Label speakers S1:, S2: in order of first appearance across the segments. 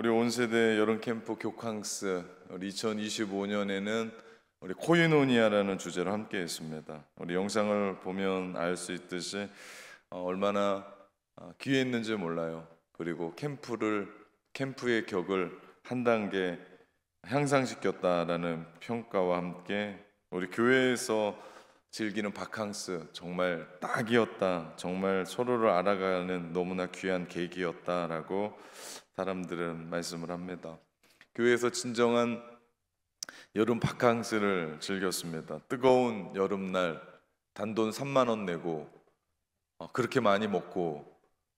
S1: 우리 온세대 여름 캠프 교캉스 우리 2025년에는 우리 코이노니아라는 주제로 함께 했습니다. 우리 영상을 보면 알 수 있듯이 얼마나 귀했는지 몰라요. 그리고 캠프의 격을 한 단계 향상시켰다라는 평가와 함께 우리 교회에서 즐기는 바캉스 정말 딱이었다, 정말 서로를 알아가는 너무나 귀한 계기였다라고 사람들은 말씀을 합니다. 교회에서 진정한 여름 바캉스를 즐겼습니다. 뜨거운 여름날 단돈 3만 원 내고 그렇게 많이 먹고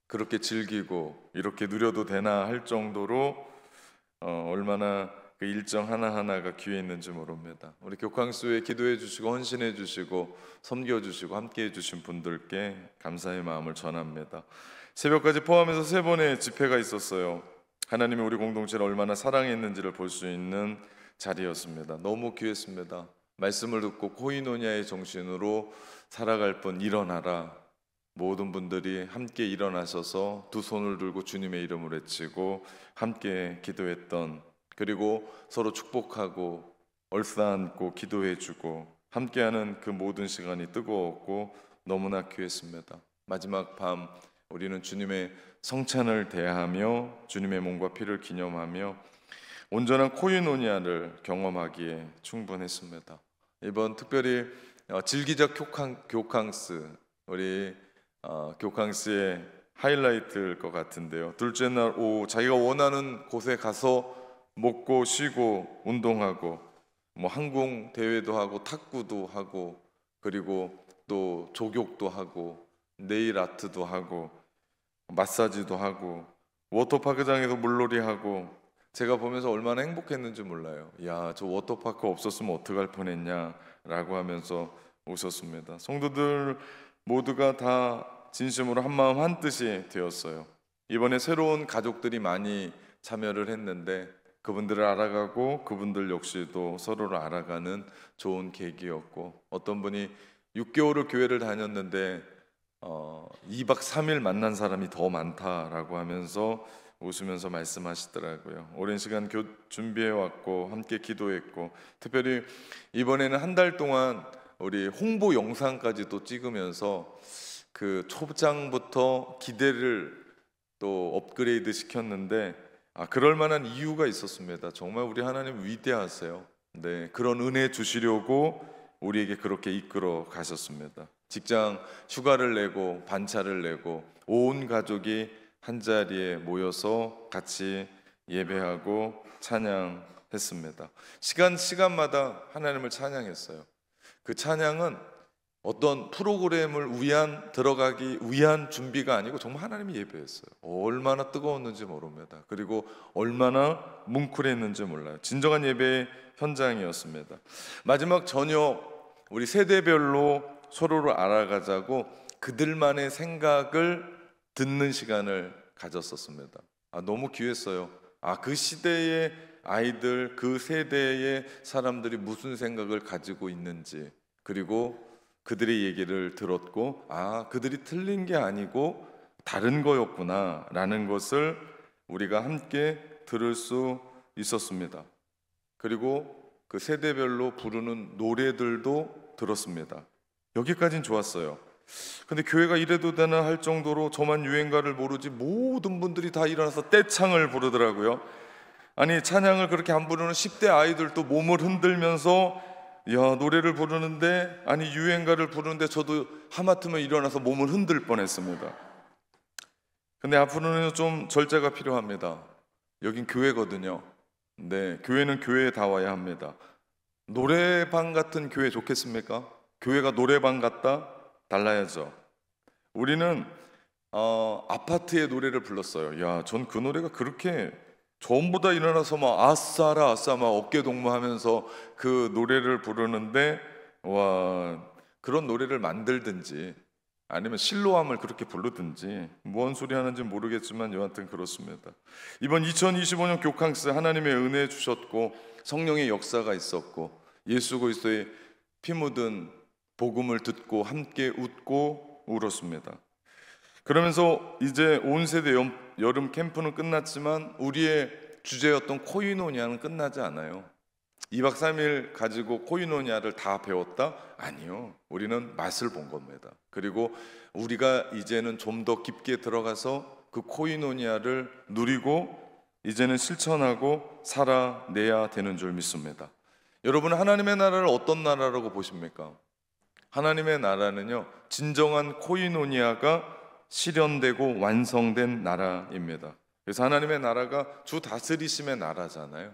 S1: 그렇게 즐기고 이렇게 누려도 되나 할 정도로 얼마나 그 일정 하나하나가 귀했는지 모릅니다. 우리 교캉스에 기도해 주시고 헌신해 주시고 섬겨 주시고 함께 해 주신 분들께 감사의 마음을 전합니다. 새벽까지 포함해서 3번의 집회가 있었어요. 하나님이 우리 공동체를 얼마나 사랑했는지를 볼 수 있는 자리였습니다. 너무 귀했습니다. 말씀을 듣고 코이노니아의 정신으로 살아갈 뿐 일어나라. 모든 분들이 함께 일어나셔서 두 손을 들고 주님의 이름을 외치고 함께 기도했던, 그리고 서로 축복하고 얼싸안고 기도해주고 함께하는 그 모든 시간이 뜨거웠고 너무나 귀했습니다. 마지막 밤 우리는 주님의 성찬을 대하며 주님의 몸과 피를 기념하며 온전한 코이노니아를 경험하기에 충분했습니다. 이번 특별히 질기적 교캉스, 우리 교캉스의 하이라이트일 것 같은데요. 둘째 날 오후 자기가 원하는 곳에 가서 먹고 쉬고 운동하고 항공 대회도 하고 탁구도 하고 그리고 또 조격도 하고 네일 아트도 하고 마사지도 하고 워터파크장에서 물놀이 하고, 제가 보면서 얼마나 행복했는지 몰라요. 야, 저 워터파크 없었으면 어떡할 뻔했냐 라고 하면서 웃었습니다. 성도들 모두가 다 진심으로 한마음 한뜻이 되었어요. 이번에 새로운 가족들이 많이 참여를 했는데 그분들을 알아가고 그분들 역시도 서로를 알아가는 좋은 계기였고, 어떤 분이 6개월을 교회를 다녔는데 2박 3일 만난 사람이 더 많다라고 하면서 웃으면서 말씀하시더라고요. 오랜 시간 준비해왔고 함께 기도했고, 특별히 이번에는 한 달 동안 우리 홍보 영상까지도 찍으면서 그 초장부터 기대를 또 업그레이드 시켰는데 그럴 만한 이유가 있었습니다. 정말 우리 하나님 위대하세요. 네, 그런 은혜 주시려고 우리에게 그렇게 이끌어 가셨습니다. 직장 휴가를 내고 반차를 내고 온 가족이 한 자리에 모여서 같이 예배하고 찬양했습니다. 시간마다 하나님을 찬양했어요. 그 찬양은 어떤 프로그램을 들어가기 위한 준비가 아니고 정말 하나님이 예배했어요. 얼마나 뜨거웠는지 모릅니다. 그리고 얼마나 뭉클했는지 몰라요. 진정한 예배의 현장이었습니다. 마지막 저녁 우리 세대별로 서로를 알아가자고 그들만의 생각을 듣는 시간을 가졌었습니다. 너무 귀했어요. 그 시대의 아이들, 그 세대의 사람들이 무슨 생각을 가지고 있는지, 그리고 그들의 얘기를 들었고 그들이 틀린 게 아니고 다른 거였구나 라는 것을 우리가 함께 들을 수 있었습니다. 그리고 그 세대별로 부르는 노래들도 들었습니다. 여기까지는 좋았어요. 근데 교회가 이래도 되나 할 정도로 저만 유행가를 모르지 모든 분들이 다 일어나서 떼창을 부르더라고요. 아니, 찬양을 그렇게 안 부르는 10대 아이들도 몸을 흔들면서 노래를 부르는데, 유행가를 부르는데 저도 하마터면 일어나서 몸을 흔들 뻔했습니다. 근데 앞으로는 좀 절제가 필요합니다. 여긴 교회거든요. 네, 교회는 교회다워야 합니다. 노래방 같은 교회 좋겠습니까? 교회가 노래방 같다? 달라야죠. 우리는 아파트의 노래를 불렀어요. 전 그 노래가 그렇게 전부 다 일어나서 아싸라 아싸 어깨 동무하면서 그 노래를 부르는데, 그런 노래를 만들든지 아니면 실로암을 그렇게 부르든지 뭔 소리 하는지 모르겠지만 여하튼 그렇습니다. 이번 2025년 교캉스 하나님의 은혜 주셨고 성령의 역사가 있었고 예수 그리스도의 피 묻은 복음을 듣고 함께 웃고 울었습니다. 그러면서 이제 온 세대 여름 캠프는 끝났지만 우리의 주제였던 코이노니아는 끝나지 않아요. 2박 3일 가지고 코이노니아를 다 배웠다? 아니요. 우리는 맛을 본 겁니다. 그리고 우리가 이제는 좀 더 깊게 들어가서 그 코이노니아를 누리고 이제는 실천하고 살아내야 되는 줄 믿습니다. 여러분, 하나님의 나라를 어떤 나라라고 보십니까? 하나님의 나라는요, 진정한 코이노니아가 실현되고 완성된 나라입니다. 그래서 하나님의 나라가 주 다스리심의 나라잖아요.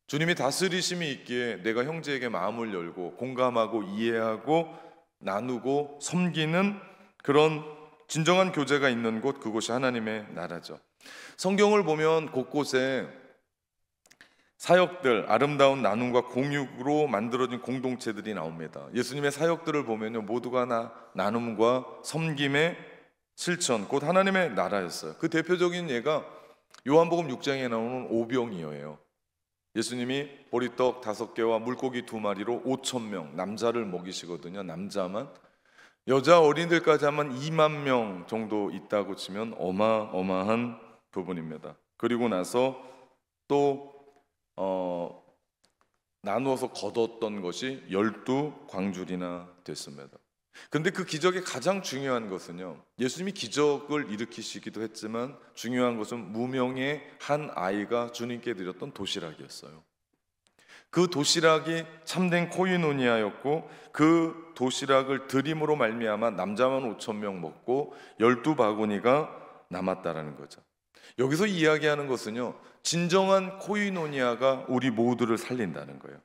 S1: 주님이 다스리심이 있기에 내가 형제에게 마음을 열고 공감하고 이해하고 나누고 섬기는 그런 진정한 교제가 있는 곳, 그곳이 하나님의 나라죠. 성경을 보면 곳곳에 사역들, 아름다운 나눔과 공유로 만들어진 공동체들이 나옵니다. 예수님의 사역들을 보면요, 모두가 나눔과 섬김의 실천, 곧 하나님의 나라였어요. 그 대표적인 예가 요한복음 6장에 나오는 오병이어예요. 예수님이 보리떡 5개와 물고기 2마리로 5,000명 남자를 먹이시거든요. 남자만. 여자 어린이들까지 하면 2만 명 정도 있다고 치면 어마어마한 부분입니다. 그리고 나서 또 나누어서 거뒀던 것이 12광줄이나 됐습니다. 근데 그 기적의 가장 중요한 것은요, 예수님이 기적을 일으키시기도 했지만 중요한 것은 무명의 한 아이가 주님께 드렸던 도시락이었어요. 그 도시락이 참된 코이노니아였고, 그 도시락을 드림으로 말미암아 남자만 5,000명 먹고 12바구니가 남았다라는 거죠. 여기서 이야기하는 것은요, 진정한 코이노니아가 우리 모두를 살린다는 거예요.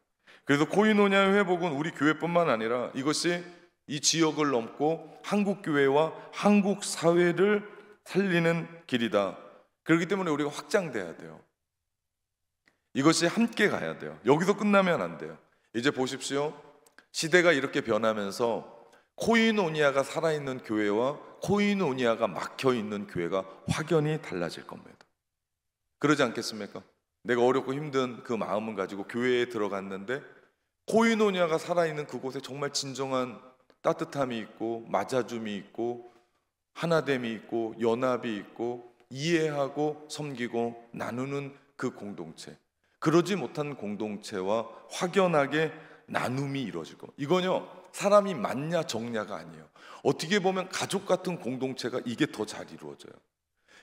S1: 그래서 코이노니아의 회복은 우리 교회뿐만 아니라 이것이 이 지역을 넘고 한국 교회와 한국 사회를 살리는 길이다. 그렇기 때문에 우리가 확장돼야 돼요. 이것이 함께 가야 돼요. 여기서 끝나면 안 돼요. 이제 보십시오. 시대가 이렇게 변하면서 코이노니아가 살아있는 교회와 코이노니아가 막혀있는 교회가 확연히 달라질 겁니다. 그러지 않겠습니까? 내가 어렵고 힘든 그 마음을 가지고 교회에 들어갔는데 코이노니아가 살아있는 그곳에 정말 진정한 따뜻함이 있고 맞아줌이 있고 하나됨이 있고 연합이 있고 이해하고 섬기고 나누는 그 공동체, 그러지 못한 공동체와 확연하게 나눔이 이루어질 겁니다. 이건요, 사람이 많냐 적냐가 아니에요. 어떻게 보면 가족 같은 공동체가 이게 더 잘 이루어져요.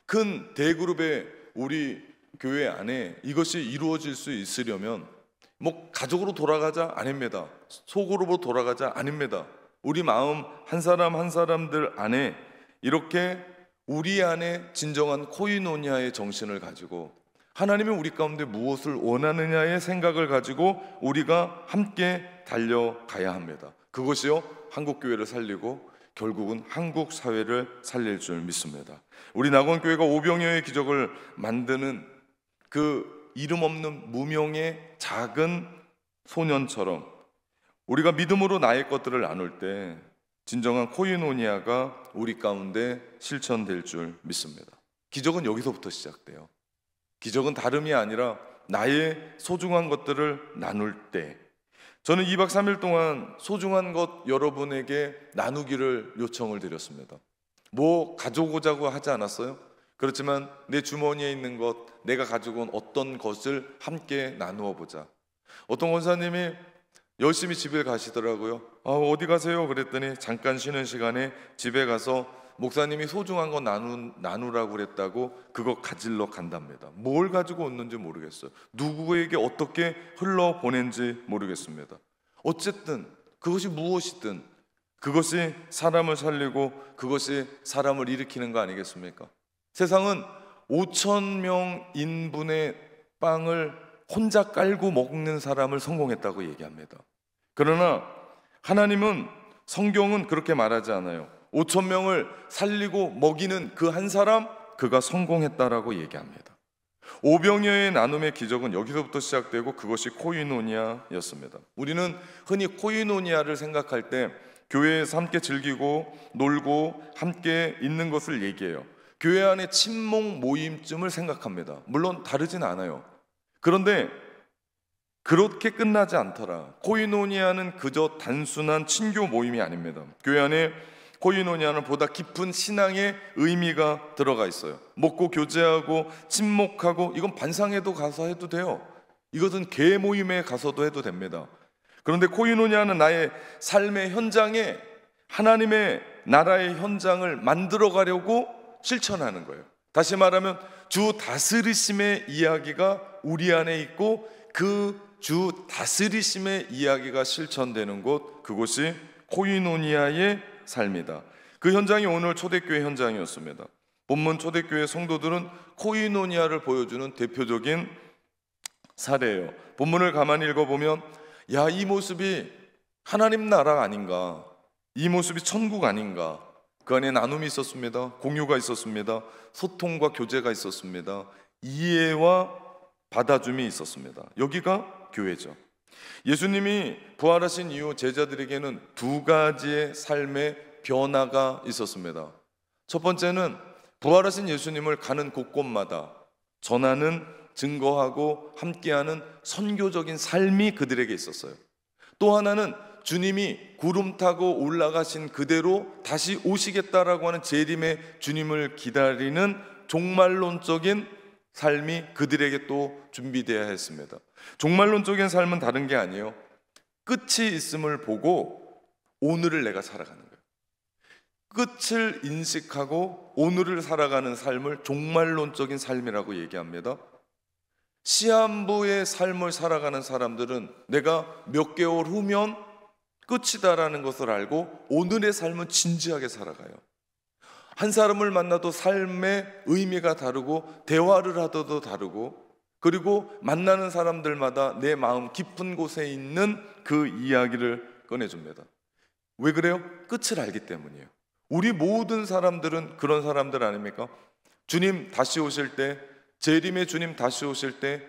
S1: 큰 대그룹의 우리 교회 안에 이것이 이루어질 수 있으려면 뭐 가족으로 돌아가자 아닙니다. 소그룹으로 돌아가자 아닙니다. 우리 마음 한 사람 한 사람들 안에 이렇게 우리 안에 진정한 코이노니아의 정신을 가지고 하나님이 우리 가운데 무엇을 원하느냐의 생각을 가지고 우리가 함께 달려가야 합니다. 그것이요, 한국교회를 살리고 결국은 한국 사회를 살릴 줄 믿습니다. 우리 낙원교회가 오병이어의 기적을 만드는 그 이름 없는 무명의 작은 소년처럼 우리가 믿음으로 나의 것들을 나눌 때 진정한 코이노니아가 우리 가운데 실천될 줄 믿습니다. 기적은 여기서부터 시작돼요. 기적은 다름이 아니라 나의 소중한 것들을 나눌 때, 저는 2박 3일 동안 소중한 것 여러분에게 나누기를 요청을 드렸습니다. 뭐 가져오자고 하지 않았어요? 그렇지만 내 주머니에 있는 것, 내가 가지고 온 어떤 것을 함께 나누어 보자. 어떤 권사님이 열심히 집에 가시더라고요. 어디 가세요? 그랬더니 잠깐 쉬는 시간에 집에 가서 목사님이 소중한 거 나누라고 그랬다고 그거 가지러 간답니다. 뭘 가지고 왔는지 모르겠어요. 누구에게 어떻게 흘러보낸지 모르겠습니다. 어쨌든 그것이 무엇이든 그것이 사람을 살리고 그것이 사람을 일으키는 거 아니겠습니까? 세상은 5,000명 인분의 빵을 혼자 깔고 먹는 사람을 성공했다고 얘기합니다. 그러나 하나님은, 성경은 그렇게 말하지 않아요. 5,000명을 살리고 먹이는 그 한 사람, 그가 성공했다라고 얘기합니다. 오병이어의 나눔의 기적은 여기서부터 시작되고 그것이 코이노니아였습니다. 우리는 흔히 코이노니아를 생각할 때 교회에서 함께 즐기고 놀고 함께 있는 것을 얘기해요. 교회 안에 친목 모임쯤을 생각합니다. 물론 다르진 않아요. 그런데 그렇게 끝나지 않더라. 코이노니아는 그저 단순한 친교 모임이 아닙니다. 교회 안에 코이노니아는 보다 깊은 신앙의 의미가 들어가 있어요. 먹고 교제하고 친목하고, 이건 반상회도 가서 해도 돼요. 이것은 개 모임에 가서도 해도 됩니다. 그런데 코이노니아는 나의 삶의 현장에 하나님의 나라의 현장을 만들어 가려고 실천하는 거예요. 다시 말하면 주 다스리심의 이야기가 우리 안에 있고, 그 주 다스리심의 이야기가 실천되는 곳, 그곳이 코이노니아의 삶이다. 그 현장이 오늘 초대교회 현장이었습니다. 본문 초대교회 성도들은 코이노니아를 보여주는 대표적인 사례예요. 본문을 가만히 읽어보면, 야, 이 모습이 하나님 나라 아닌가, 이 모습이 천국 아닌가. 그 안에 나눔이 있었습니다. 공유가 있었습니다. 소통과 교제가 있었습니다. 이해와 받아줌이 있었습니다. 여기가 교회죠. 예수님이 부활하신 이후 제자들에게는 두 가지의 삶의 변화가 있었습니다. 첫 번째는 부활하신 예수님을 가는 곳곳마다 전하는, 증거하고 함께하는 선교적인 삶이 그들에게 있었어요. 또 하나는 주님이 구름 타고 올라가신 그대로 다시 오시겠다라고 하는 재림의 주님을 기다리는 종말론적인 삶이 그들에게 또 준비되어야 했습니다. 종말론적인 삶은 다른 게 아니에요. 끝이 있음을 보고 오늘을 내가 살아가는 거예요. 끝을 인식하고 오늘을 살아가는 삶을 종말론적인 삶이라고 얘기합니다. 시한부의 삶을 살아가는 사람들은 내가 몇 개월 후면 끝이다라는 것을 알고 오늘의 삶은 진지하게 살아가요. 한 사람을 만나도 삶의 의미가 다르고, 대화를 하더라도 다르고, 그리고 만나는 사람들마다 내 마음 깊은 곳에 있는 그 이야기를 꺼내줍니다. 왜 그래요? 끝을 알기 때문이에요. 우리 모든 사람들은 그런 사람들 아닙니까? 주님 다시 오실 때, 재림의 주님 다시 오실 때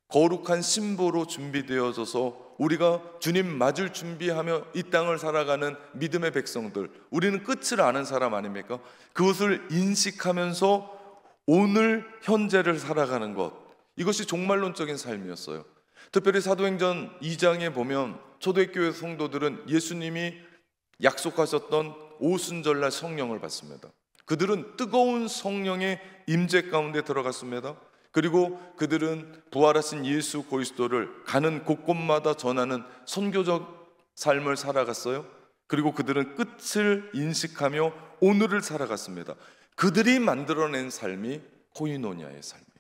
S1: 거룩한 신부로 준비되어져서 우리가 주님 맞을 준비하며 이 땅을 살아가는 믿음의 백성들, 우리는 끝을 아는 사람 아닙니까? 그것을 인식하면서 오늘 현재를 살아가는 것, 이것이 종말론적인 삶이었어요. 특별히 사도행전 2장에 보면 초대교회 성도들은 예수님이 약속하셨던 오순절날 성령을 받습니다. 그들은 뜨거운 성령의 임재 가운데 들어갔습니다. 그리고 그들은 부활하신 예수 그리스도를 가는 곳곳마다 전하는 선교적 삶을 살아갔어요. 그리고 그들은 끝을 인식하며 오늘을 살아갔습니다. 그들이 만들어낸 삶이 코이노니아의 삶이에요.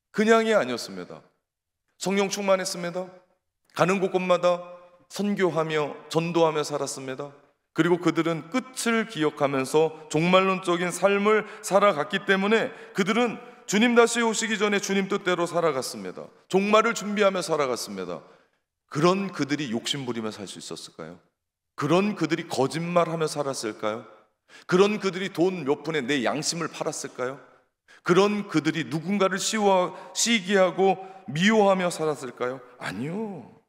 S1: 그냥이 아니었습니다. 성령 충만했습니다. 가는 곳곳마다 선교하며 전도하며 살았습니다. 그리고 그들은 끝을 기억하면서 종말론적인 삶을 살아갔기 때문에 그들은 주님 다시 오시기 전에 주님 뜻대로 살아갔습니다. 종말을 준비하며 살아갔습니다. 그런 그들이 욕심 부리며 살 수 있었을까요? 그런 그들이 거짓말하며 살았을까요? 그런 그들이 돈 몇 푼에 내 양심을 팔았을까요? 그런 그들이 누군가를 시기하고 미워하며 살았을까요? 아니요,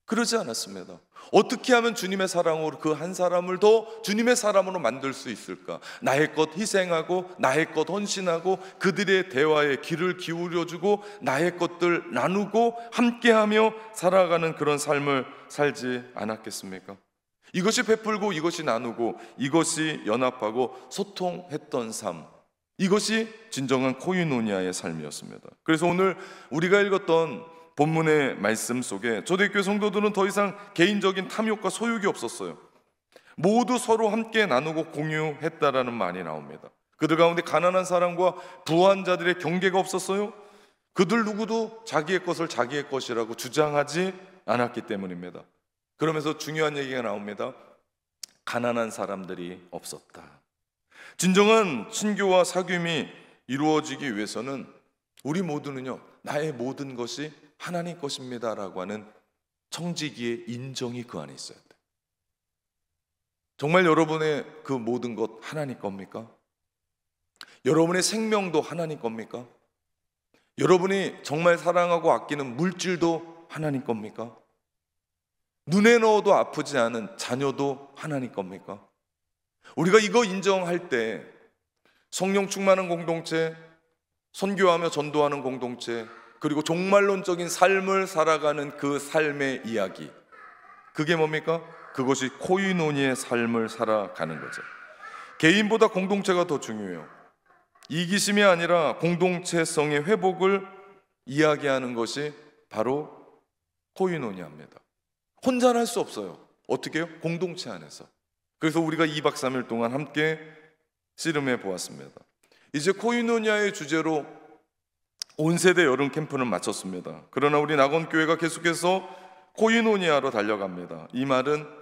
S1: 그러지 않았습니다. 어떻게 하면 주님의 사랑으로 그 한 사람을 더 주님의 사람으로 만들 수 있을까? 나의 것 희생하고 나의 것 헌신하고 그들의 대화에 귀를 기울여주고 나의 것들 나누고 함께하며 살아가는 그런 삶을 살지 않았겠습니까? 이것이 베풀고 이것이 나누고 이것이 연합하고 소통했던 삶, 이것이 진정한 코이노니아의 삶이었습니다. 그래서 오늘 우리가 읽었던 본문의 말씀 속에 초대교회 성도들은 더 이상 개인적인 탐욕과 소욕이 없었어요. 모두 서로 함께 나누고 공유했다라는 말이 나옵니다. 그들 가운데 가난한 사람과 부한 자들의 경계가 없었어요. 그들 누구도 자기의 것을 자기의 것이라고 주장하지 않았기 때문입니다. 그러면서 중요한 얘기가 나옵니다. 가난한 사람들이 없었다. 진정한 친교와 사귐이 이루어지기 위해서는 우리 모두는요, 나의 모든 것이 하나님 것입니다 라고 하는 청지기의 인정이 그 안에 있어야 돼요. 정말 여러분의 그 모든 것 하나님 겁니까? 여러분의 생명도 하나님 겁니까? 여러분이 정말 사랑하고 아끼는 물질도 하나님 겁니까? 눈에 넣어도 아프지 않은 자녀도 하나님 겁니까? 우리가 이거 인정할 때 성령 충만한 공동체, 선교하며 전도하는 공동체, 그리고 종말론적인 삶을 살아가는 그 삶의 이야기, 그게 뭡니까? 그것이 코이노니의 삶을 살아가는 거죠. 개인보다 공동체가 더 중요해요. 이기심이 아니라 공동체성의 회복을 이야기하는 것이 바로 코이노니아입니다. 혼자는 할 수 없어요. 어떻게 해요? 공동체 안에서. 그래서 우리가 2박 3일 동안 함께 씨름해 보았습니다. 이제 코이노니아의 주제로 온 세대 여름 캠프는 마쳤습니다. 그러나 우리 낙원교회가 계속해서 코이노니아로 달려갑니다. 이 말은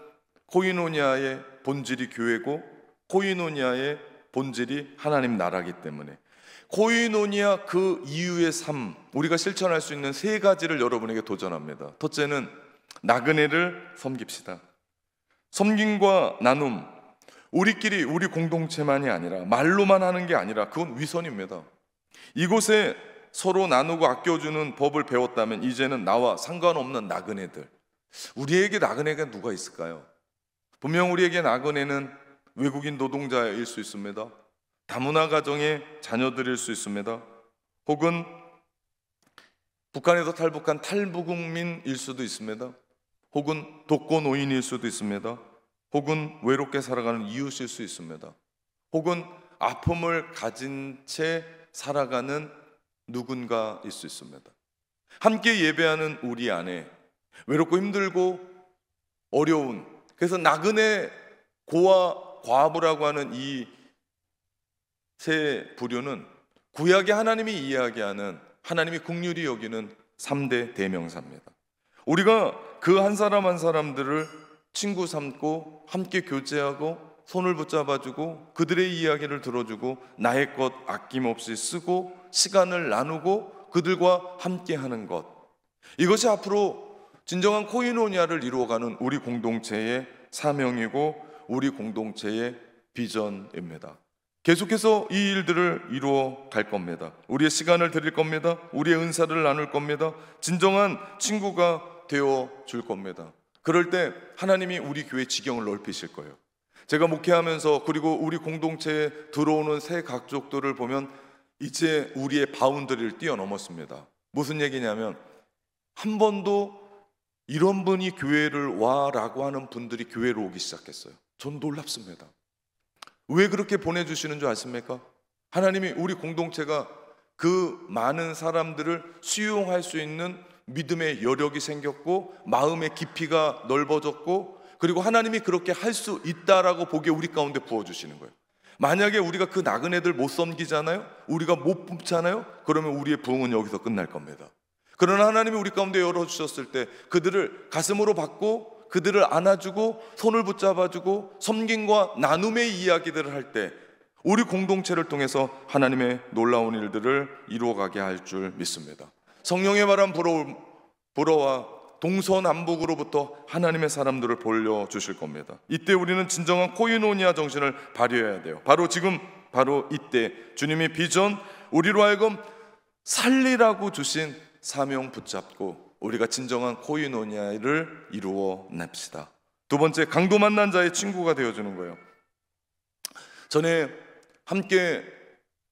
S1: 코이노니아의 본질이 교회고 코이노니아의 본질이 하나님 나라이기 때문에 코이노니아 그 이후의 삶, 우리가 실천할 수 있는 3가지를 여러분에게 도전합니다. 첫째는 나그네를 섬깁시다. 섬김과 나눔, 우리끼리 우리 공동체만이 아니라 말로만 하는 게 아니라 그건 위선입니다. 이곳에 서로 나누고 아껴주는 법을 배웠다면 이제는 나와 상관없는 나그네들, 우리에게 나그네가 누가 있을까요? 분명 우리에게 나그네는 외국인 노동자일 수 있습니다. 다문화 가정의 자녀들일 수 있습니다. 혹은 북한에서 탈북한 탈북민일 수도 있습니다. 혹은 독거노인일 수도 있습니다. 혹은 외롭게 살아가는 이웃일 수 있습니다. 혹은 아픔을 가진 채 살아가는 누군가일 수 있습니다. 함께 예배하는 우리 안에 외롭고 힘들고 어려운, 그래서 나그네 고아 과부라고 하는 이 세 부류는 구약의 하나님이 이야기하는, 하나님이 긍휼히 여기는 3대 대명사입니다. 우리가 그 한 사람 한 사람들을 친구 삼고 함께 교제하고 손을 붙잡아주고 그들의 이야기를 들어주고 나의 것 아낌없이 쓰고 시간을 나누고 그들과 함께하는 것, 이것이 앞으로 진정한 코이노니아를 이루어가는 우리 공동체의 사명이고 우리 공동체의 비전입니다. 계속해서 이 일들을 이루어 갈 겁니다. 우리의 시간을 드릴 겁니다. 우리의 은사를 나눌 겁니다. 진정한 친구가 되어 줄 겁니다. 그럴 때 하나님이 우리 교회 지경을 넓히실 거예요. 제가 목회하면서 그리고 우리 공동체에 들어오는 새 가족들을 보면 이제 우리의 바운더리를 뛰어넘었습니다. 무슨 얘기냐면 한 번도 이런 분이 교회를 와라고 하는 분들이 교회로 오기 시작했어요. 전 놀랍습니다. 왜 그렇게 보내주시는 줄 아십니까? 하나님이 우리 공동체가 그 많은 사람들을 수용할 수 있는 믿음의 여력이 생겼고 마음의 깊이가 넓어졌고 그리고 하나님이 그렇게 할 수 있다라고 보기에 우리 가운데 부어주시는 거예요. 만약에 우리가 그 나그네들 못 섬기잖아요, 우리가 못 뽑잖아요, 그러면 우리의 부흥은 여기서 끝날 겁니다. 그러나 하나님이 우리 가운데 열어주셨을 때 그들을 가슴으로 받고 그들을 안아주고 손을 붙잡아주고 섬김과 나눔의 이야기들을 할 때 우리 공동체를 통해서 하나님의 놀라운 일들을 이루어가게 할 줄 믿습니다. 성령의 바람 불어와 동서남북으로부터 하나님의 사람들을 벌려주실 겁니다. 이때 우리는 진정한 코이노니아 정신을 발휘해야 돼요. 바로 지금, 바로 이때 주님이 비전, 우리로 하여금 살리라고 주신 사명 붙잡고 우리가 진정한 코이노니아를 이루어 냅시다. 두 번째, 강도 만난 자의 친구가 되어주는 거예요. 전에 함께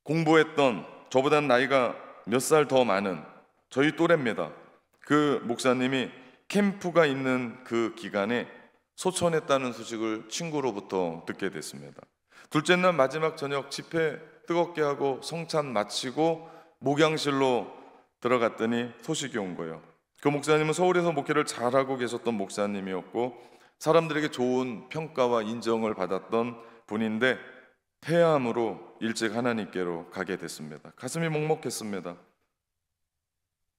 S1: 공부했던, 저보다 나이가 몇 살 더 많은 저희 또래입니다. 그 목사님이 캠프가 있는 그 기간에 소천했다는 소식을 친구로부터 듣게 됐습니다. 둘째 날 마지막 저녁 집회 뜨겁게 하고 성찬 마치고 목양실로 들어갔더니 소식이 온 거예요. 그 목사님은 서울에서 목회를 잘하고 계셨던 목사님이었고 사람들에게 좋은 평가와 인정을 받았던 분인데 폐암으로 일찍 하나님께로 가게 됐습니다. 가슴이 먹먹했습니다.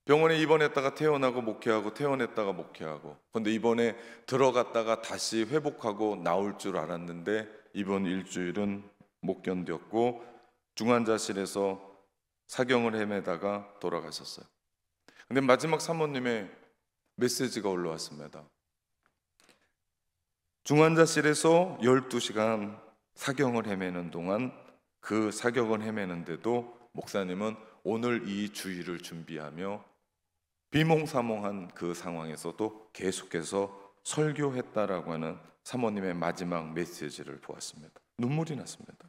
S1: 병원에 입원했다가 퇴원하고 목회하고 퇴원했다가 목회하고, 그런데 이번에 들어갔다가 다시 회복하고 나올 줄 알았는데 이번 일주일은 못 견뎠고 중환자실에서 사경을 헤매다가 돌아가셨어요. 근데 마지막 사모님의 메시지가 올라왔습니다. 중환자실에서 12시간 사경을 헤매는 동안 그 사경을 헤매는데도 목사님은 오늘 이 주일을 준비하며 비몽사몽한 그 상황에서도 계속해서 설교했다라고 하는 사모님의 마지막 메시지를 보았습니다. 눈물이 났습니다.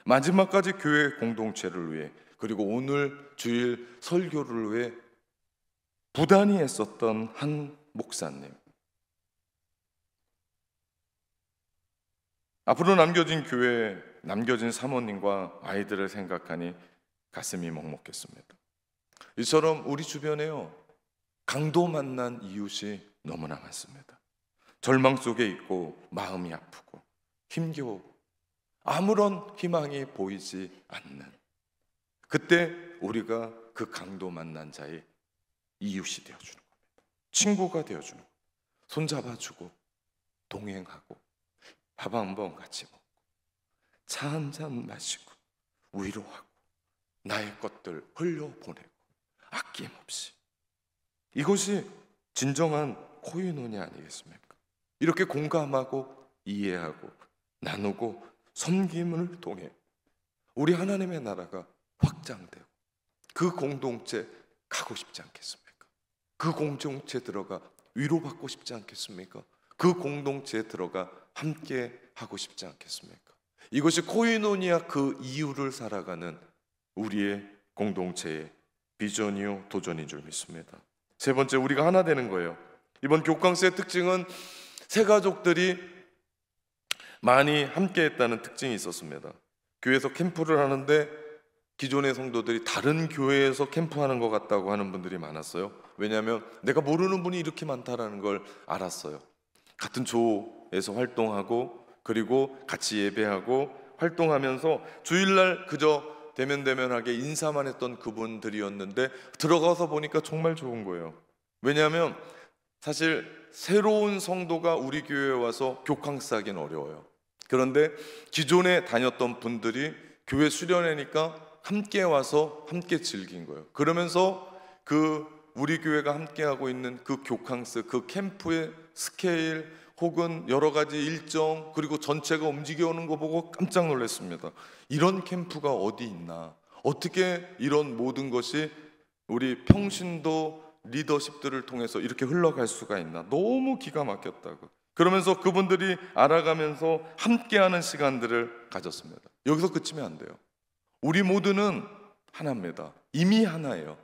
S1: 마지막까지 교회 공동체를 위해 그리고 오늘 주일 설교를 위해 부단히 애썼던 한 목사님. 앞으로 남겨진 교회, 남겨진 사모님과 아이들을 생각하니 가슴이 먹먹했습니다. 이처럼 우리 주변에요, 강도 만난 이웃이 너무나 많습니다. 절망 속에 있고 마음이 아프고 힘겨워 아무런 희망이 보이지 않는 그때 우리가 그 강도 만난 자의 이웃이 되어주는 겁니다. 친구가 되어주는 겁니다. 손잡아주고 동행하고 밥 한 번 같이 먹고 차 한 잔 마시고 위로하고 나의 것들 흘려보내고 아낌없이, 이것이 진정한 코이노니 아니겠습니까? 이렇게 공감하고 이해하고 나누고 섬김을 통해 우리 하나님의 나라가 확장되고 그 공동체 가고 싶지 않겠습니까? 그 공동체에 들어가 위로받고 싶지 않겠습니까? 그 공동체에 들어가 함께 하고 싶지 않겠습니까? 이것이 코이노니아, 그 이유를 살아가는 우리의 공동체의 비전이요 도전인 줄 믿습니다. 세 번째, 우리가 하나 되는 거예요. 이번 교강스의 특징은 새 가족들이 많이 함께 했다는 특징이 있었습니다. 교회에서 캠프를 하는데 기존의 성도들이 다른 교회에서 캠프하는 것 같다고 하는 분들이 많았어요. 왜냐하면 내가 모르는 분이 이렇게 많다라는 걸 알았어요. 같은 조에서 활동하고 그리고 같이 예배하고 활동하면서 주일날 그저 대면대면하게 인사만 했던 그분들이었는데 들어가서 보니까 정말 좋은 거예요. 왜냐하면 사실 새로운 성도가 우리 교회에 와서 교캉스 하기는 어려워요. 그런데 기존에 다녔던 분들이 교회 수련회니까 함께 와서 함께 즐긴 거예요. 그러면서 그 우리 교회가 함께 하고 있는 그 교캉스, 그 캠프의 스케일 혹은 여러 가지 일정, 그리고 전체가 움직여오는 거 보고 깜짝 놀랐습니다. 이런 캠프가 어디 있나? 어떻게 이런 모든 것이 우리 평신도 리더십들을 통해서 이렇게 흘러갈 수가 있나? 너무 기가 막혔다고. 그러면서 그분들이 알아가면서 함께하는 시간들을 가졌습니다. 여기서 그치면 안 돼요. 우리 모두는 하나입니다. 이미 하나예요.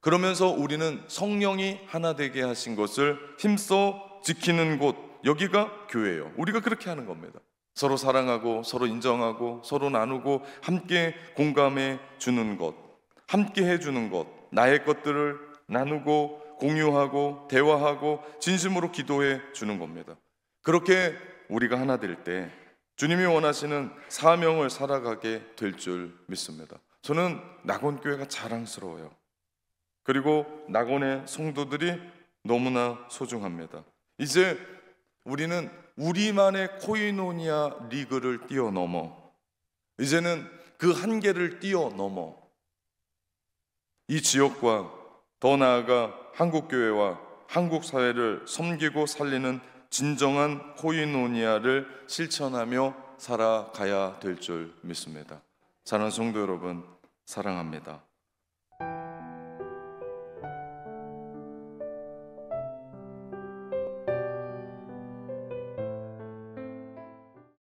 S1: 그러면서 우리는 성령이 하나 되게 하신 것을 힘써 지키는 곳, 여기가 교회예요. 우리가 그렇게 하는 겁니다. 서로 사랑하고 서로 인정하고 서로 나누고 함께 공감해 주는 것, 함께 해주는 것, 나의 것들을 나누고 공유하고 대화하고 진심으로 기도해 주는 겁니다. 그렇게 우리가 하나 될 때 주님이 원하시는 사명을 살아가게 될 줄 믿습니다. 저는 낙원교회가 자랑스러워요. 그리고 낙원의 성도들이 너무나 소중합니다. 이제 우리는 우리만의 코이노니아 리그를 뛰어넘어 이제는 그 한계를 뛰어넘어 이 지역과 더 나아가 한국교회와 한국사회를 섬기고 살리는 진정한 코이노니아를 실천하며 살아가야 될 줄 믿습니다. 사랑하는 성도 여러분, 사랑합니다.